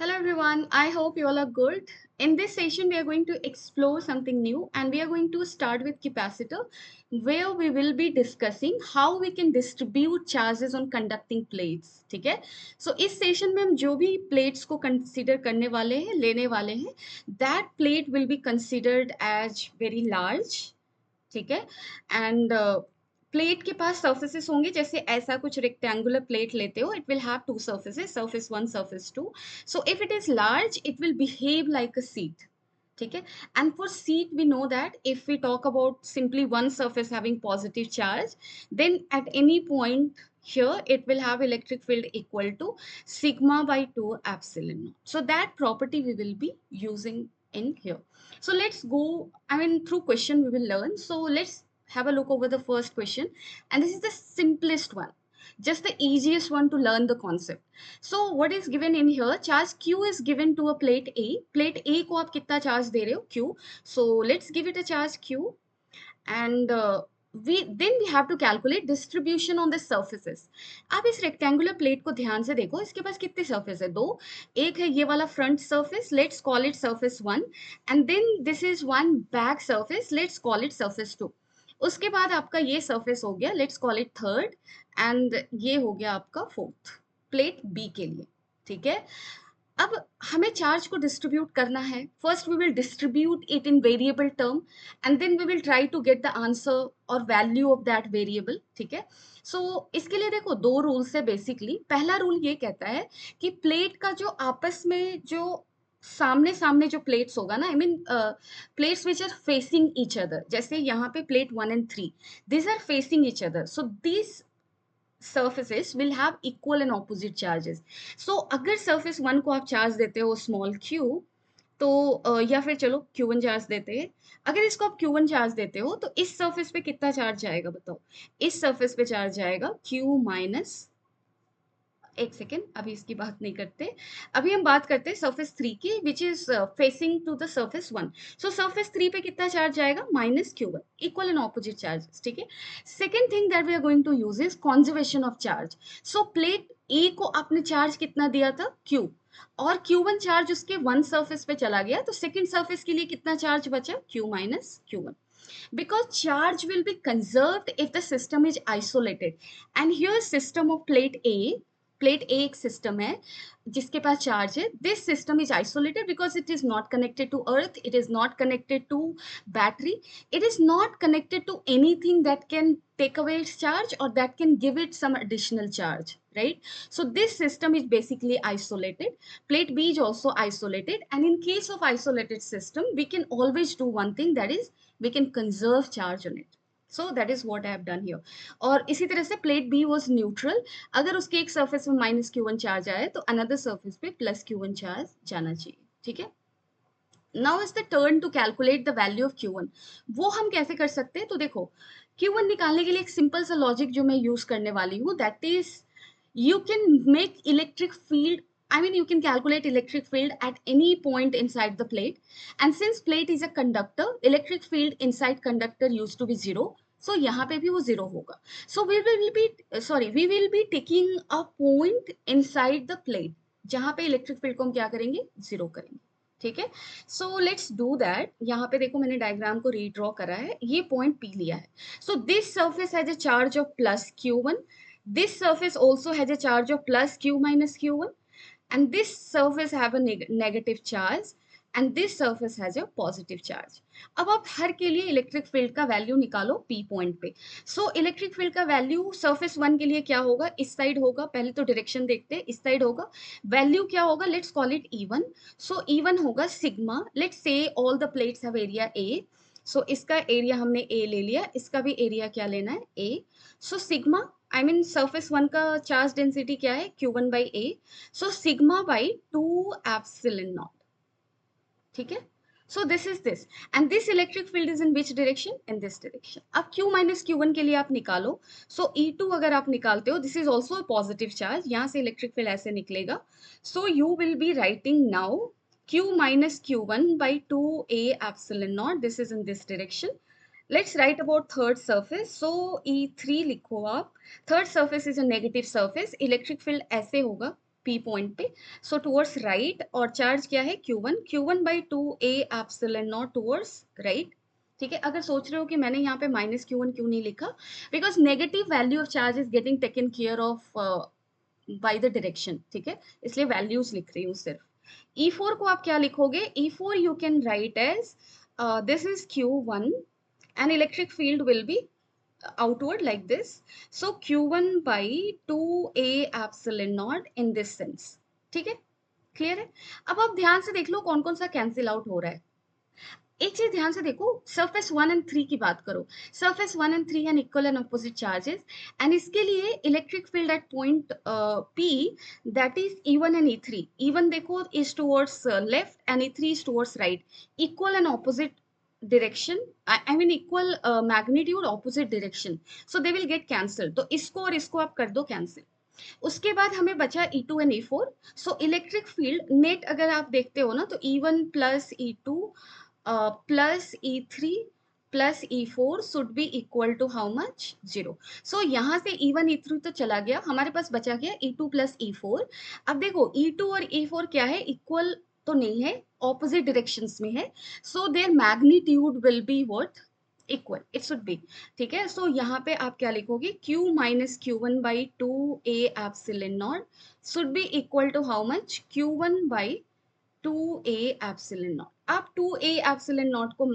Hello everyone, I hope you all are good. In this session, we are going to explore something new and we are going to start with capacitor where we will be discussing how we can distribute charges on conducting plates. ठीक है? So इस session में हम जो भी plates को consider करने वाले हैं, लेने वाले हैं, that plate will be considered as very large. ठीक है एंड प्लेट के पास सर्फेसेस होंगे जैसे ऐसा कुछ रेक्टेंगुलर प्लेट लेते हो it will have two surfaces surface one surface two so if it is large it will behave like a sheet ठीक है and for sheet we know that if we talk about simply one surface having positive charge then at any point here it will have electric field equal to sigma by 2 epsilon naught so that property we will be using in here. So let's go, I mean, through question we will learn. So let's have a look over the first question. And this is the simplest one, just the easiest one to learn the concept. So what is given in here? Charge Q is given to a plate A. Plate A को आप कितना charge दे रहे हो? Q. So let's give it a charge Q. And we have to calculate distribution on the surfaces. आप इस rectangular plate को ध्यान से देखो इसके पास कितने surface है दो एक है ये वाला front surface let's call it surface 1 and then this is one back surface let's call it surface 2 उसके बाद आपका ये surface हो गया let's call it third and ये हो गया आपका fourth plate B के लिए ठीक है अब हमें चार्ज को डिस्ट्रीब्यूट करना है first we will distribute it in variable term and then we will try to get the answer और वैल्यू ऑफ दैट वेरिएबल ठीक है सो इसके लिए देखो दो रूल्स है बेसिकली पहला रूल ये कहता है कि प्लेट का जो आपस में जो सामने सामने जो प्लेट्स होगा ना I mean plates which are facing each other जैसे यहाँ पे plate 1 and 3 this are facing each other so this surfaces will have equal and opposite charges. So अगर surface 1 को आप charge देते हो small q तो या फिर चलो q1 चार्ज देते हैं अगर इसको आप q1 चार्ज देते हो तो इस सरफेस पे कितना चार्ज जाएगा बताओ इस सरफेस पे चार्ज जाएगा q माइनस एक सेकेंड अभी इसकी बात नहीं करते अभी हम बात करते हैं सरफेस 3 की which is facing to the surface 1 so surface 3 पे कितना चार्ज जाएगा minus q1 equal and opposite charges ठीक है second thing that we are going to use is conservation of charge so plate A को आपने charge कितना दिया था q और q1 चार्ज उसके वन सरफेस पे चला गया तो सेकेंड सरफेस के लिए कितना चार्ज बचा q minus q1 because charge will be conserved if the system is isolated and here system of plate A एक सिस्टम है जिसके पास चार्ज है this system is isolated because it is not connected to earth it is not connected to battery it is not connected to anything that can take away its charge or that can give it some additional charge right so this system is basically isolated plate B is also isolated and in case of isolated system we can always do one thing that is we can conserve charge on it so that is what I have done here और इसी तरह से plate B was neutral अगर उसके एक surface में minus q1 charge आए तो अनदर सर्फेस पे प्लस q1 चार्ज जाना चाहिए ठीक है now is the turn to calculate the value of q1 वो हम कैसे कर सकते हैं तो देखो q1 निकालने के लिए एक सिंपल सा लॉजिक जो मैं यूज करने वाली हूँ that is you can make electric field I mean you can calculate electric field at any point inside the plate and since plate is a conductor electric field inside conductor used to be zero so यहाँ पे भी वो zero होगा so we will be taking a point inside the plate जहाँ पे electric field को हम क्या करेंगे zero करेंगे ठीक है सो लेट्स डू दैट यहाँ पे देखो मैंने डायग्राम को रीड्रॉ करा है ये पॉइंट पी लिया है so this surface has a charge of plus q1 this surface also has a charge of plus q minus q1 and this surface have a negative charge and this surface has a positive charge अब आप हर के लिए electric field का value निकालो p point पे so electric field का value surface 1 के लिए क्या होगा इस साइड होगा पहले तो डायरेक्शन देखते हैं इस साइड होगा वैल्यू क्या होगा let's call it E1 so E1 होगा sigma let's say all the plates have area A सो इसका एरिया हमने A ले लिया इसका भी एरिया क्या लेना है A so sigma I mean surface 1 का चार्ज डेंसिटी क्या है q1 by a so sigma by 2 epsilon not ठीक है so this is this and this electric field is in which direction in this direction अब q minus q1 के लिए आप निकालो सो E2 अगर आप निकालते हो this is also a positive charge यहाँ से इलेक्ट्रिक फील्ड ऐसे निकलेगा so you will be writing now q minus q1 by 2a epsilon naught this is in this direction let's write about third surface so E3 लिखो आप third surface is a negative surface electric field ऐसे होगा P point पे, सो towards right, और charge क्या है Q1 by 2a epsilon not towards right. ठीक है, अगर सोच रहे हो कि मैंने यहाँ पे -Q1 क्यों नहीं लिखा, because negative value of charge is getting taken care of by the direction, ठीक है, इसलिए वैल्यूज लिख रही हूँ सिर्फ। E4 को आप क्या लिखोगे, E4 you can write as this is Q1 and electric field will be outward like this. So Q1 by 2a epsilon naught in this sense. ठीक है, क्लियर है। अब आप ध्यान से देख लो कौन कौन सा कैंसिल आउट हो रहा है। एक चीज ध्यान से देखो, सरफेस 1 and 3 की बात करो, surface 1 and 3 and equal and opposite charges, and इसके लिए electric field at point P that is E1 and E3। E1 देखो is towards left and E3 is towards right, equal and opposite direction, I mean equal magnitude opposite direction, so they will get cancelled। तो इसको और इसको आप कर दो cancel. उसके बाद हमें बचा E2 and E4। So electric field net अगर आप देखते हो ना, तो E1 plus E2 plus E3 plus E4 should be equal to how much? 0। सो यहाँ से E1 E3 तो चला गया, हमारे पास बचा गया E2 plus E4। अब देखो E2 और E4 क्या है, इक्वल तो नहीं है, ऑपोजिट डायरेक्शंस में है, so there magnitude will be what, equal, it should be. ठीक है, सो यहाँ पे आप क्या लिखोगे, Q-Q1 by 2a epsilon naught should be equal to how much, Q1 by 2a epsilon naught. आप 2a एप्सिलॉन नॉट को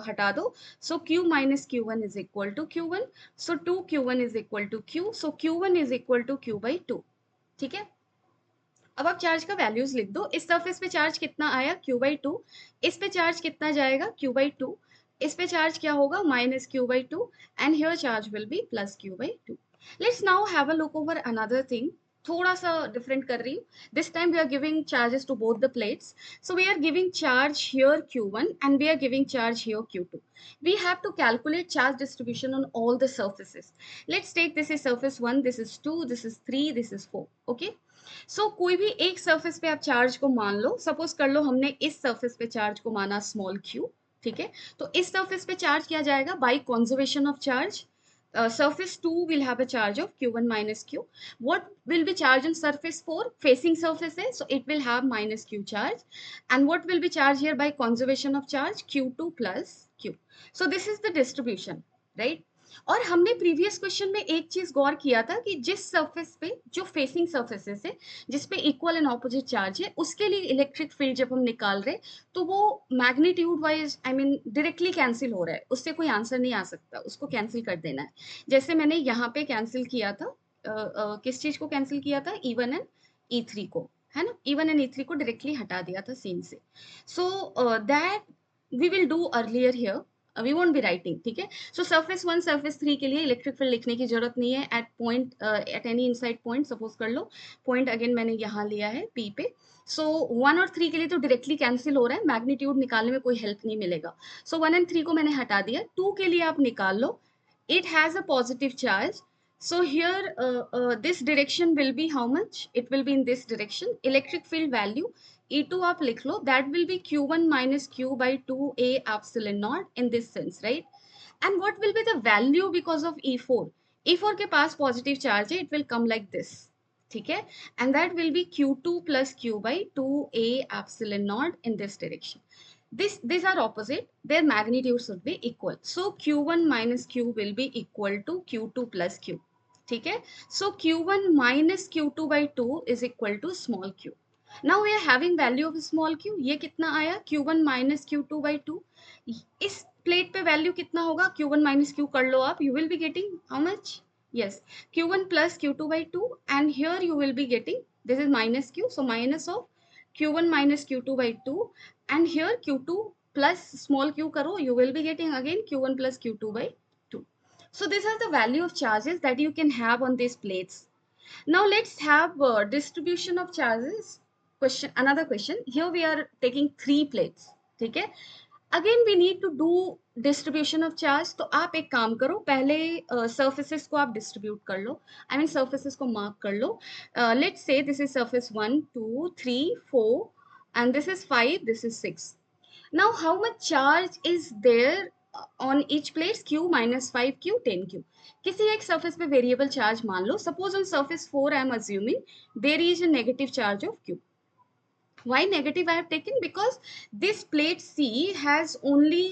हटा दो, so Q-Q1 is equal to Q1, so 2Q1 is equal to Q, so Q1 is equal to Q/2। ठीक है, अब आप charge का values लिख दो, इस सरफेस पे चार्ज कितना आया Q/2, इस पे चार्ज कितना जाएगा Q/2, इस पे चार्ज क्या होगा -Q/2, and here charge will be +Q/2। Let's now have a look over another thing, थोड़ा सा डिफरेंट कर रही हूँ, this time we are giving charges to both the plates. So we are giving charge here Q1 and we are giving charge here Q2। we have to calculate charge distribution on all the surfaces। let's take this is surface 1, this is 2, this is 3, this is 4। okay, कोई भी एक surface पे आप charge को मान लो, suppose कर लो हमने इस सरफेस पे चार्ज को माना स्मॉल q। ठीक है, तो इस सरफेस पे चार्ज किया जाएगा by conservation of charge. surface 2 will have a charge of Q1 minus Q। What will be charge on surface 4? Facing surface है, so it will have minus Q charge। And what will be charge here by conservation of charge? Q2 plus Q। So this is the distribution, right? और हमने previous question में एक चीज गौर किया था कि जिस सरफेस पे जो फेसिंग सरफेसेस है, जिस पे इक्वल एंड ऑपोजिट चार्ज है, उसके लिए इलेक्ट्रिक फील्ड जब हम निकाल रहे, तो वो magnitude wise I mean directly cancel हो रहा है, उससे कोई आंसर नहीं आ सकता, उसको कैंसिल कर देना है। जैसे मैंने यहाँ पे कैंसिल किया था, किस चीज को कैंसिल किया था, E1 एंड E3 को, है ना, E1 एंड E3 को डायरेक्टली हटा दिया था सीन से। So that we will do earlier here, we won't be writing. ठीक है, सो सरफेस 1 सरफेस 3 के लिए इलेक्ट्रिक फील्ड लिखने की जरूरत नहीं है at point, at any inside point. Suppose कर लो पॉइंट अगेन मैंने यहाँ लिया है P पे, सो 1 और 3 के लिए तो डायरेक्टली कैंसिल हो रहा है, मैग्नीट्यूड निकालने में कोई हेल्प नहीं मिलेगा। सो 1 एंड 3 को मैंने हटा दिया, 2 के लिए आप निकाल लो, it has a positive charge। So here this direction will be how much? It will be in this direction। Electric field value E2 आप लिख लो, that will be Q1 minus Q by 2a epsilon naught in this sense, right? And what will be the value because of E4? E4 के पास positive charge है, it will come like this। ठीक है, and that will be Q2 plus Q by 2a epsilon naught in this direction। These are opposite, their magnitude should be equal, so Q1 minus Q will be equal to Q2 plus Q। ठीक है, so Q1 minus Q2 by 2 is equal to small q। now we are having value of small q, ये कितना आया Q1 minus Q2 by 2। इस plate पे value कितना होगा, Q1 minus Q कर लो आप, you will be getting how much? yes, Q1 plus Q2 by 2, and here you will be getting, this is minus Q, so minus of Q1 minus Q2 by 2, and here Q2 plus small q karo, you will be getting again Q1 plus Q2 by 2। so these are the value of charges that you can have on these plates। now let's have distribution of charges question, another question, here we are taking 3 plates। ठीक है, again we need to do distribution of charge. तो आप एक काम करो, पहले surfaces को आप डिस्ट्रीब्यूट कर लो, आई मीन सर्फेसिस को मार्क कर लो। Let's say this is surface 1 2 3 4 and this is 5, this is 6। now how much charge is there on each plate q minus 5q 10q। किसी एक सरफेस पे वेरिएबल चार्ज मान लो, suppose on surface 4 I am assuming there is a negative charge of q। Why negative I have taken? Because this plate C has only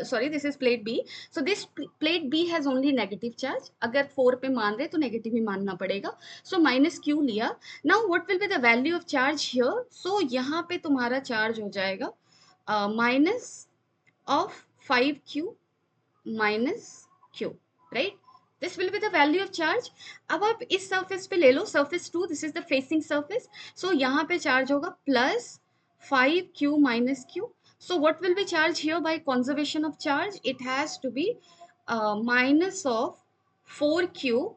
sorry, this is plate B. So this plate B has only negative charge. अगर 4 पे मान रहे तो negative ही मानना पड़ेगा. So minus Q लिया. Now what will be the value of charge here? So यहाँ पे तुम्हारा चार्ज हो जाएगा minus of 5Q minus Q, right? This will be the value of charge. अब आप इस surface पे ले लो, surface 2, this is the facing surface. So यहाँ पे charge होगा plus 5Q minus Q. So what will be charge here by conservation of charge? It has to be minus of 4Q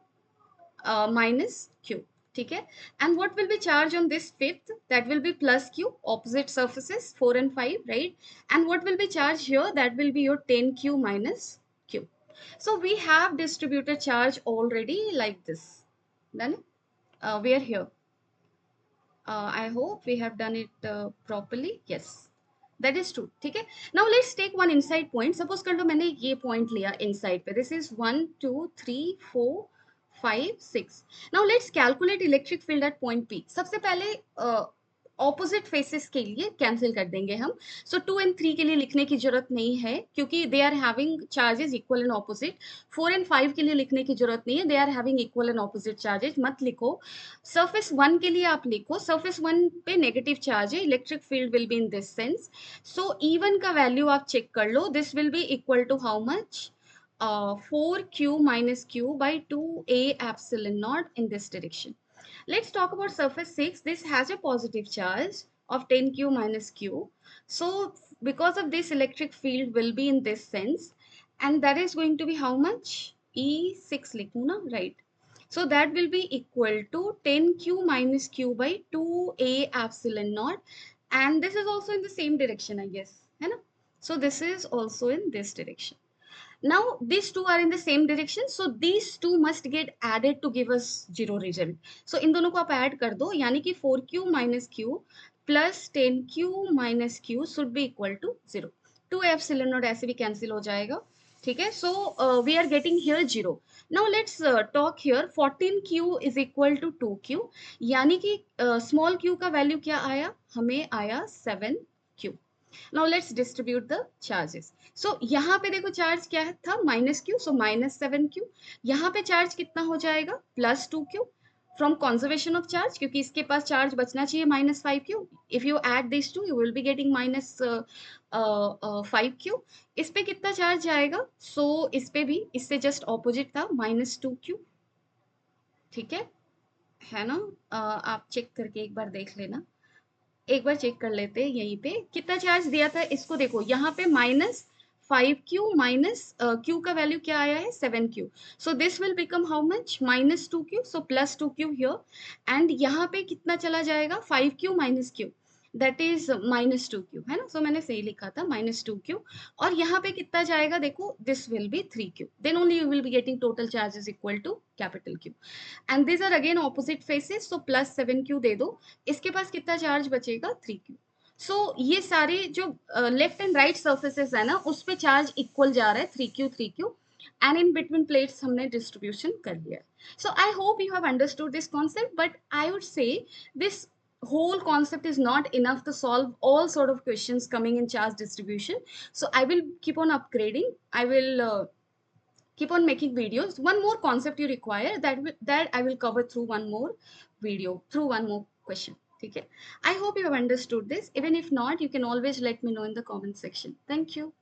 minus Q. ठीक है? And what will be charge on this fifth? That will be plus Q, opposite surfaces 4 and 5, right? And what will be charge here? That will be your 10Q minus Q. So we have distributed charge already like this. Done? We are here. I hope we have done it properly. Yes. That is true. ठीक है? Now let's take one inside point. Suppose कर लो मैंने ये point लिया inside पे. This is 1, 2, 3, 4, 5, 6. Now let's calculate electric field at point P. सबसे पहले opposite faces के लिए कैंसिल कर देंगे हम. सो 2 एंड 3 के लिए लिखने की जरूरत नहीं है क्योंकि they are having charges equal and opposite. 4 एंड 5 के लिए लिखने की जरूरत नहीं है, they are having equal and opposite charges. मत लिखो. सरफेस 1 के लिए आप लिखो, सरफेस 1 पे नेगेटिव चार्ज है, electric field will be in this sense. So E1 का वैल्यू आप चेक कर लो. This will be equal to how much? 4Q minus Q by 2A epsilon naught in this direction. Let's talk about surface 6. This has a positive charge of 10Q minus Q. So because of this, electric field will be in this sense. And that is going to be how much? E6 likhu na, right? So that will be equal to 10Q minus Q by 2A epsilon naught. And this is also in the same direction, I guess. है ना? So this is also in this direction. Now these two are in the same direction, so these two must get added to give us zero result. So इन दोनों को आप add कर दो, यानी कि 4Q minus Q plus 10Q minus Q should be equal to 0. 2 epsilon naught ऐसे भी cancel हो जाएगा. ठीक है? So we are getting here 0. Now let's talk here. 14Q is equal to 2Q, यानी कि small q का value क्या आया? हमें आया 7Q. Now let's distribute the charges. So यहाँ पे देखो चार्ज क्या है था? Minus Q. सो माइनस 7Q. यहाँ पे चार्ज कितना हो जाएगा? Plus 2Q. From conservation of charge, क्योंकि इसके पास चार्ज बचना चाहिए minus 5Q. If you add this to you will be getting minus 5Q. इस पे कितना चार्ज जाएगा? सो इस पे भी इससे जस्ट ऑपोजिट था, माइनस 2Q. ठीक है ना? आप चेक करके एक बार देख लेना. एक बार चेक कर लेते हैं यहीं पे कितना चार्ज दिया था. इसको देखो यहाँ पे माइनस 5Q माइनस Q का वैल्यू क्या आया है? 7Q. So this will become how much? Minus 2Q. So plus 2Q here. And यहाँ पे कितना चला जाएगा? 5Q minus Q, that is minus 2Q, है ना? सो मैंने सही लिखा था माइनस 2Q. और यहाँ पे कितना जाएगा? देखो this will be 3Q. Then only you will be getting total charges equal to capital Q. And this are again opposite faces, so plus 7Q दे दो. इसके पास कितना चार्ज बचेगा? 3Q. सो ये सारे जो लेफ्ट एंड राइट सर्फेसेस है ना, उस पे चार्ज इक्वल जा रहा है 3Q and in between plates हमने डिस्ट्रीब्यूशन कर लिया. So I hope you have understood this concept, but I would say this whole concept is not enough to solve all sort of questions coming in charge distribution. So I will keep on upgrading. I will keep on making videos. One more concept you require, that I will cover through one more video, through one more question. Okay, I hope you have understood this. Even if not, you can always let me know in the comment section. Thank you.